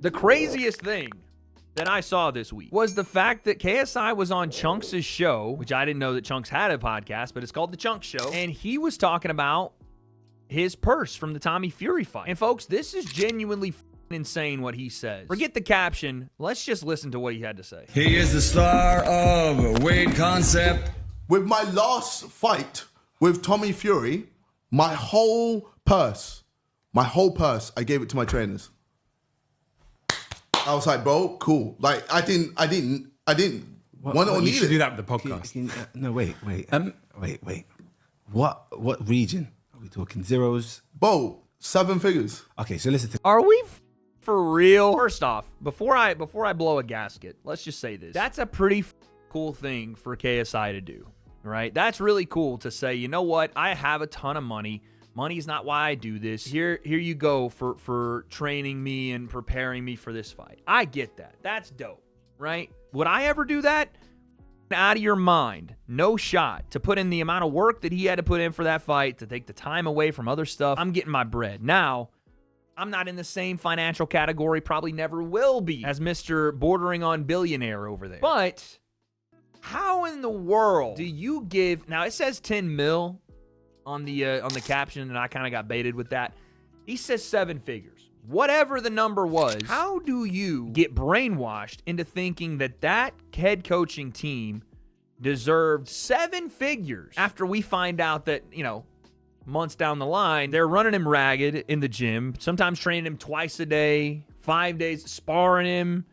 The craziest thing that I saw this week was the fact that KSI was on Chunks' show, which I didn't know that Chunks had a podcast, but it's called The Chunks Show, and he was talking about his purse from the Tommy Fury fight. And folks, this is genuinely insane what he says. Forget the caption. Let's just listen to what he had to say. He is the star of W.A.D.E Concept. With my last fight with Tommy Fury, my whole purse, I gave it to my trainers. I was like, bro, cool. Like, I didn't want to You need should it. do that with the podcast. No, wait. What region? Are we talking zeros? Bro, 7 figures. Okay, so listen to Are we for real? First off, before I blow a gasket, let's just say this. That's a pretty cool thing for KSI to do, right? That's really cool to say, you know what? I have a ton of money. Money's not why I do this. Here you go for training me and preparing me for this fight. I get that. That's dope, right? Would I ever do that? Out of your mind. No shot. To put in the amount of work that he had to put in for that fight, to take the time away from other stuff. I'm getting my bread. Now, I'm not in the same financial category, probably never will be, as Mr. bordering on billionaire over there. But how in the world do you give... Now, it says 10 mil on the caption, and I kind of got baited with that. He says 7 figures. Whatever the number was, how do you get brainwashed into thinking that head coaching team deserved 7 figures after we find out that, months down the line, they're running him ragged in the gym, sometimes training him twice a day, 5 days, sparring him,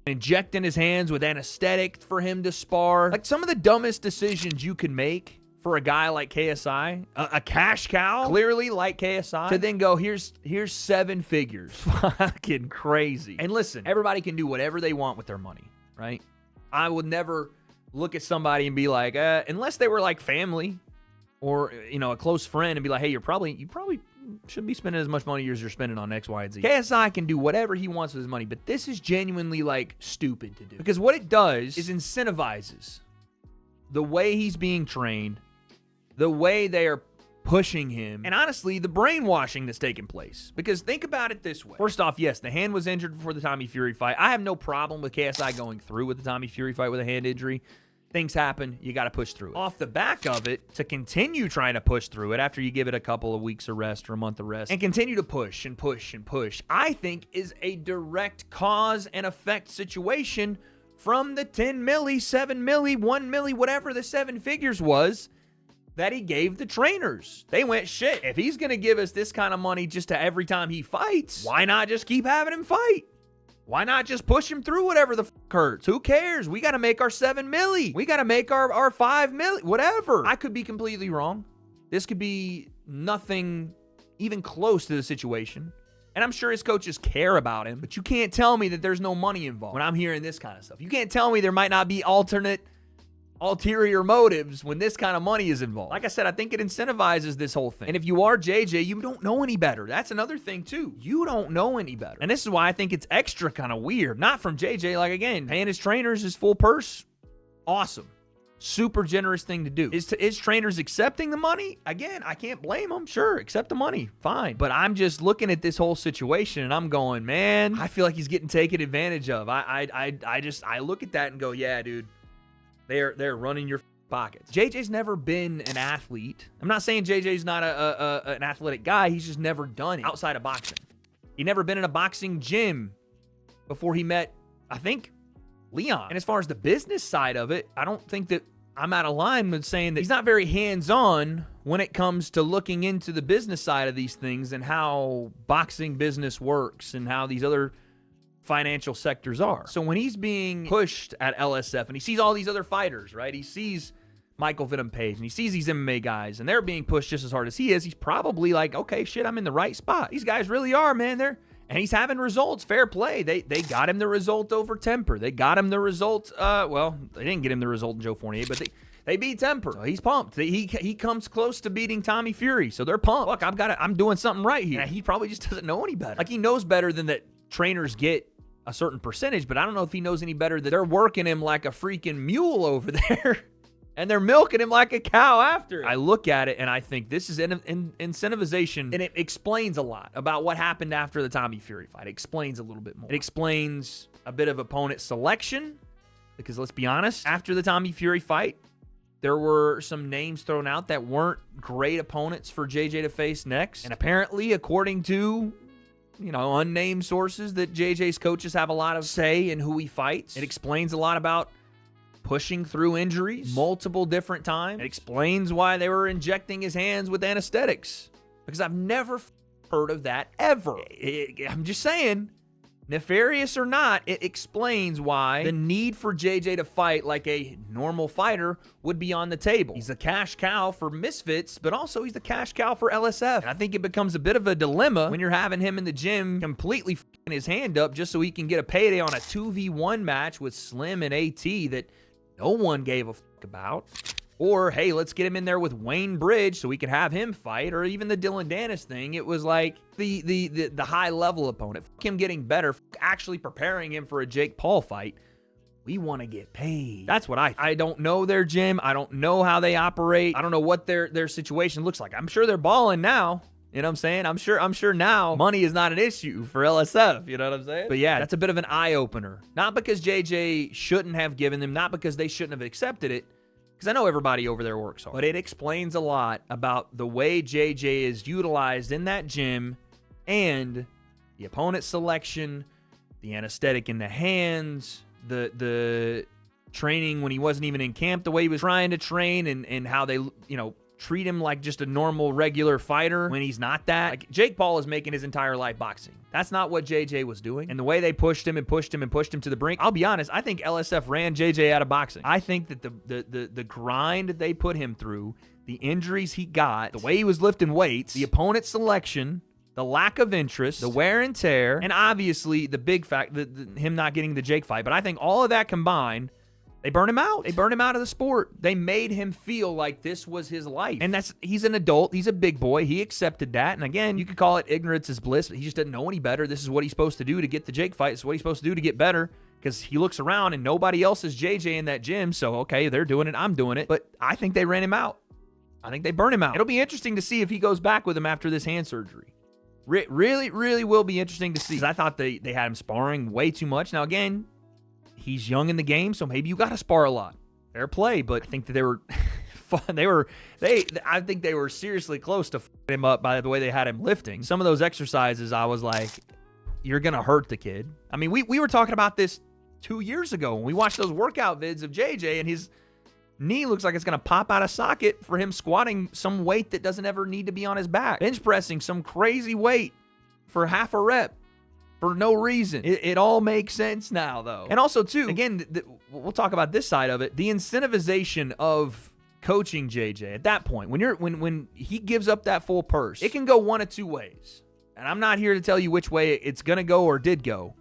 injecting his hands with anesthetic for him to spar. Like, some of the dumbest decisions you can make for a guy like KSI, a cash cow, clearly like KSI, to then go, here's 7 figures. Fucking crazy. And listen, everybody can do whatever they want with their money, right? I would never look at somebody and be like, unless they were like family or, a close friend, and be like, hey, you probably shouldn't be spending as much money as you're spending on X, Y, and Z. KSI can do whatever he wants with his money, but this is genuinely, stupid to do. Because what it does is incentivizes the way he's being trained, the way they are pushing him, and honestly, the brainwashing that's taking place. Because think about it this way. First off, yes, the hand was injured before the Tommy Fury fight. I have no problem with KSI going through with the Tommy Fury fight with a hand injury. Things happen. You got to push through it. Off the back of it, to continue trying to push through it after you give it a couple of weeks of rest or a month of rest, and continue to push and push and push, I think is a direct cause and effect situation from the 10 milli, 7 milli, 1 milli, whatever the 7 figures was, that he gave the trainers. They went, shit, if he's going to give us this kind of money just to every time he fights, why not just keep having him fight? Why not just push him through whatever the fuck hurts? Who cares? We got to make our 7 milli. We got to make our 5 milli, whatever. I could be completely wrong. This could be nothing even close to the situation. And I'm sure his coaches care about him, but you can't tell me that there's no money involved when I'm hearing this kind of stuff. You can't tell me there might not be ulterior motives when this kind of money is involved. Like I said, I think it incentivizes this whole thing. And if you are JJ, you don't know any better. That's another thing too. You don't know any better. And this is why I think it's extra kind of weird. Not from JJ, like again, paying his trainers his full purse. Awesome. Super generous thing to do. Is trainers accepting the money? Again, I can't blame them. Sure, accept the money. Fine. But I'm just looking at this whole situation and I'm going, man, I feel like he's getting taken advantage of. I look at that and go, yeah, dude. They're running your pockets. JJ's never been an athlete. I'm not saying JJ's not an athletic guy. He's just never done it outside of boxing. He never been in a boxing gym before he met, I think, Leon. And as far as the business side of it, I don't think that I'm out of line with saying that he's not very hands-on when it comes to looking into the business side of these things and how boxing business works and how these other financial sectors are. So when he's being pushed at LSF and he sees all these other fighters, right? He sees Michael Venom Page and he sees these MMA guys and they're being pushed just as hard as he is. He's probably like, okay, shit, I'm in the right spot. These guys really are, man. And he's having results. Fair play. They got him the result over Temper. They got him the result. Well, they didn't get him the result in Joe Fournier, but they beat Temper. So he's pumped. He comes close to beating Tommy Fury. So they're pumped. Look, I'm doing something right here. And he probably just doesn't know any better. Like, he knows better than that trainers get a certain percentage, but I don't know if he knows any better that they're working him like a freaking mule over there And they're milking him like a cow after it. I look at it and I think this is incentivization, and it explains a lot about what happened after the Tommy Fury fight. It explains a little bit more. It explains a bit of opponent selection, because let's be honest, after the Tommy Fury fight, there were some names thrown out that weren't great opponents for JJ to face next. And apparently, according to, unnamed sources, that JJ's coaches have a lot of say in who he fights. It explains a lot about pushing through injuries multiple different times. It explains why they were injecting his hands with anesthetics, because I've never heard of that ever. I'm just saying, nefarious or not, it explains why the need for JJ to fight like a normal fighter would be on the table. He's a cash cow for misfits, but also he's the cash cow for LSF. And I think it becomes a bit of a dilemma when you're having him in the gym completely f***ing his hand up just so he can get a payday on a 2v1 match with Slim and AT that no one gave a fuck about. Or, hey, let's get him in there with Wayne Bridge so we can have him fight. Or even the Dylan Dennis thing. It was like the high-level opponent. Fuck him getting better. Fuck actually preparing him for a Jake Paul fight. We want to get paid. That's what I don't know their gym. I don't know how they operate. I don't know what their situation looks like. I'm sure they're balling now. You know what I'm saying? I'm sure now money is not an issue for LSF. You know what I'm saying? But yeah, that's a bit of an eye-opener. Not because JJ shouldn't have given them, not because they shouldn't have accepted it, because I know everybody over there works hard. But it explains a lot about the way JJ is utilized in that gym, and the opponent selection, the anesthetic in the hands, the training when he wasn't even in camp, the way he was trying to train, and how they, treat him like just a normal, regular fighter when he's not that. Like, Jake Paul is making his entire life boxing. That's not what JJ was doing. And the way they pushed him and pushed him and pushed him to the brink, I'll be honest, I think LSF ran JJ out of boxing. I think that the grind they put him through, the injuries he got, the way he was lifting weights, the opponent selection, the lack of interest, the wear and tear, and obviously the big fact, him not getting the Jake fight. But I think all of that combined, they burned him out. They burned him out of the sport. They made him feel like this was his life. And he's an adult. He's a big boy. He accepted that. And again, you could call it ignorance is bliss, but he just didn't know any better. This is what he's supposed to do to get the Jake fight. It's what he's supposed to do to get better, because he looks around and nobody else is JJ in that gym. So, okay, they're doing it. I'm doing it. But I think they ran him out. I think they burned him out. It'll be interesting to see if he goes back with him after this hand surgery. Really, really will be interesting to see. 'Cause I thought they had him sparring way too much. Now, again, he's young in the game, so maybe you got to spar a lot. Fair play, but I think that they were fun. I think they were seriously close to f***ing him up by the way they had him lifting. Some of those exercises, I was like, you're going to hurt the kid. I mean, we were talking about this 2 years ago when we watched those workout vids of JJ, and his knee looks like it's going to pop out of socket for him squatting some weight that doesn't ever need to be on his back. Bench pressing some crazy weight for half a rep. For no reason. It all makes sense now, though. And also, too, again, we'll talk about this side of it. The incentivization of coaching JJ at that point, when he gives up that full purse, it can go one of two ways. And I'm not here to tell you which way it's going to go or did go.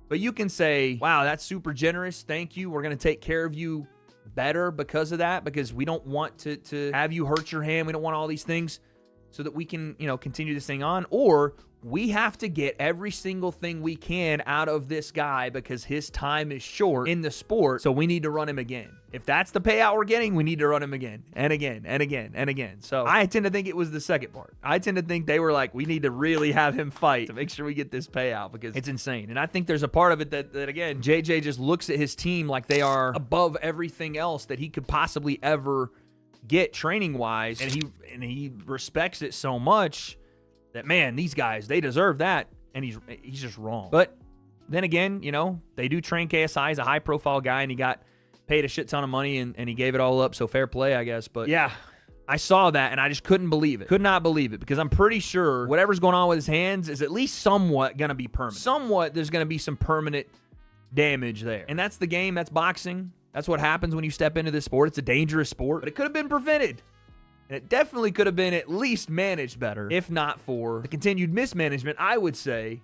But you can say, wow, that's super generous. Thank you. We're going to take care of you better because of that, because we don't want to have you hurt your hand. We don't want all these things so that we can, continue this thing on. Or we have to get every single thing we can out of this guy because his time is short in the sport, so we need to run him again. If that's the payout we're getting, we need to run him again and again and again and again. So I tend to think it was the second part. I tend to think they were like, we need to really have him fight to make sure we get this payout because it's insane. And I think there's a part of it that again, JJ just looks at his team like they are above everything else that he could possibly ever get training-wise, and he respects it so much that, man, these guys, they deserve that, and he's just wrong. But then again, they do train KSI. He's a high-profile guy, and he got paid a shit ton of money, and he gave it all up, so fair play, I guess. But yeah, I saw that, and I just couldn't believe it. Could not believe it, because I'm pretty sure whatever's going on with his hands is at least somewhat going to be permanent. Somewhat, there's going to be some permanent damage there. And that's the game. That's boxing. That's what happens when you step into this sport. It's a dangerous sport, but it could have been prevented. And it definitely could have been at least managed better, if not for the continued mismanagement, I would say,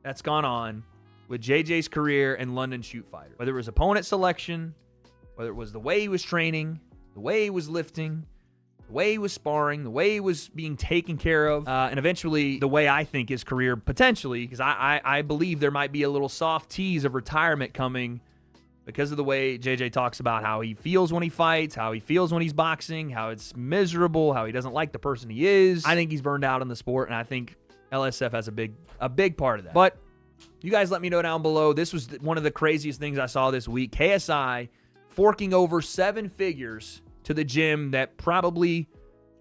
that's gone on with JJ's career and London Shoot Fighter. Whether it was opponent selection, whether it was the way he was training, the way he was lifting, the way he was sparring, the way he was being taken care of, and eventually the way I think his career potentially, because I believe there might be a little soft tease of retirement coming because of the way JJ talks about how he feels when he fights, how he feels when he's boxing, how it's miserable, how he doesn't like the person he is. I think he's burned out in the sport, and I think LSF has a big part of that. But you guys let me know down below. This was one of the craziest things I saw this week. KSI forking over 7 figures to the gym that probably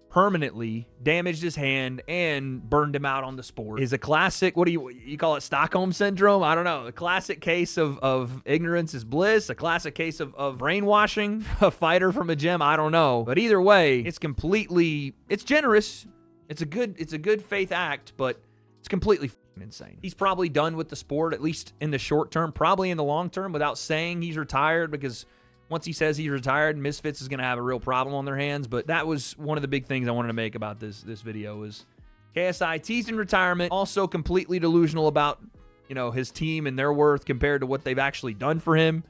permanently damaged his hand and burned him out on the sport is a classic, what do you call it, Stockholm Syndrome? I don't know. A classic case of ignorance is bliss, a classic case of brainwashing a fighter from a gym. I don't know. But either way, it's generous. It's a good faith act, but it's completely insane. He's probably done with the sport, at least in the short term, probably in the long term, without saying he's retired, because once he says he's retired, Misfits is going to have a real problem on their hands. But that was one of the big things I wanted to make about this video was KSI teased in retirement, also completely delusional about, his team and their worth compared to what they've actually done for him,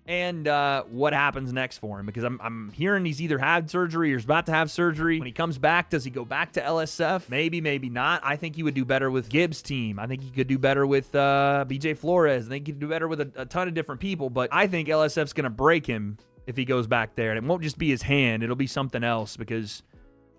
and what happens next for him. Because I'm hearing he's either had surgery or is about to have surgery. When he comes back, does he go back to LSF? Maybe, maybe not. I think he would do better with Gibbs' team. I think he could do better with BJ Flores. I think he could do better with a ton of different people. But I think LSF's going to break him if he goes back there. And it won't just be his hand. It'll be something else, because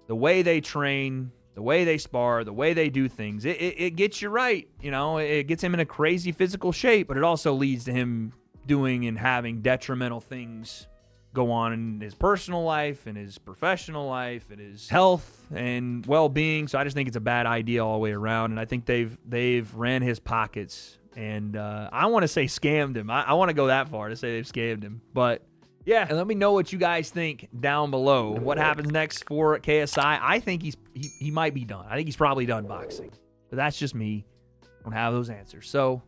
the way they train, the way they spar, the way they do things, it gets you right. It gets him in a crazy physical shape, but it also leads to him doing and having detrimental things go on in his personal life and his professional life and his health and well-being. So I just think it's a bad idea all the way around, and I think they've ran his pockets, and I want to say scammed him. I want to go that far to say they've scammed him. But yeah, and let me know what you guys think down below. And what happens next for KSI? I think he might be done. I think he's probably done boxing, but that's just me. I don't have those answers, so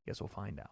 guess we'll find out.